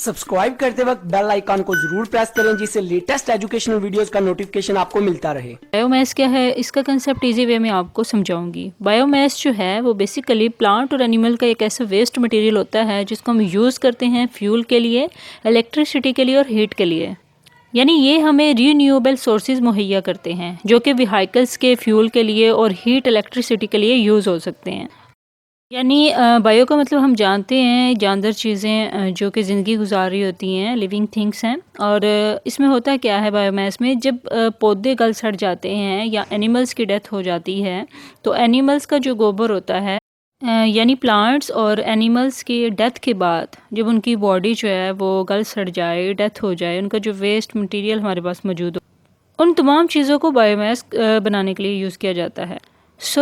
Subscribe करते वक्त bell icon को जरूर प्रेस करें जिससे लेटेस्ट एजुकेशनल वीडियोस का नोटिफिकेशन आपको मिलता रहे। बायोमास क्या है, इसका कंसेप्ट इजी वे में आपको समझाऊंगी। बायोमास जो है वो बेसिकली प्लांट और एनिमल का एक ऐसा वेस्ट मटेरियल होता है जिसको हम यूज़ करते हैं फ्यूल के लिए, इलेक्ट्रिसिटी के लिए और हीट के लिए। यानी ये हमें रीन्यूएबल सोर्सेज मुहैया करते हैं जो कि व्हीकल्स के फ्यूल के लिए और हीट इलेक्ट्रिसिटी के लिए यूज़ हो सकते हैं। यानी बायो का मतलब हम जानते हैं जानदार चीज़ें जो कि ज़िंदगी गुजार रही होती हैं, लिविंग थिंग्स हैं। और इसमें होता क्या है बायोमास में, जब पौधे गल सड़ जाते हैं या एनिमल्स की डेथ हो जाती है तो एनिमल्स का जो गोबर होता है यानी प्लांट्स और एनिमल्स की डेथ के बाद जब उनकी बॉडी जो है वो गल सड़ जाए, डेथ हो जाए, उनका जो वेस्ट मटेरियल हमारे पास मौजूद हो, उन तमाम चीज़ों को बायोमास बनाने के लिए यूज़ किया जाता है।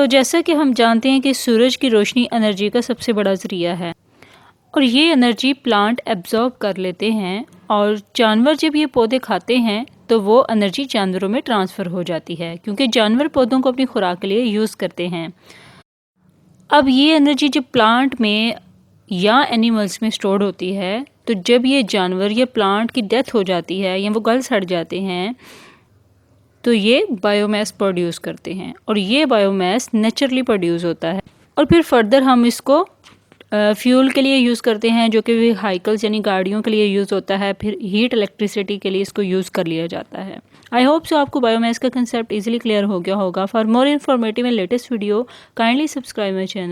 जैसा कि हम जानते हैं कि सूरज की रोशनी एनर्जी का सबसे बड़ा ज़रिया है और ये एनर्जी प्लांट एब्जॉर्ब कर लेते हैं और जानवर जब ये पौधे खाते हैं तो वो एनर्जी जानवरों में ट्रांसफ़र हो जाती है क्योंकि जानवर पौधों को अपनी खुराक के लिए यूज़ करते हैं। अब ये एनर्जी जब प्लांट में या एनिमल्स में स्टोर्ड होती है तो जब ये जानवर या प्लांट की डेथ हो जाती है या वो गल सड़ जाते हैं तो ये बायोमास प्रोड्यूस करते हैं और ये बायोमास नेचुरली प्रोड्यूस होता है और फिर फर्दर हम इसको फ्यूल के लिए यूज़ करते हैं जो कि व्हीकल्स यानी गाड़ियों के लिए यूज़ होता है। फिर हीट इलेक्ट्रिसिटी के लिए इसको यूज़ कर लिया जाता है। आई होप सो आपको बायोमास का कंसेप्ट इजीली क्लियर हो गया होगा। For more informative and latest video kindly subscribe my channel.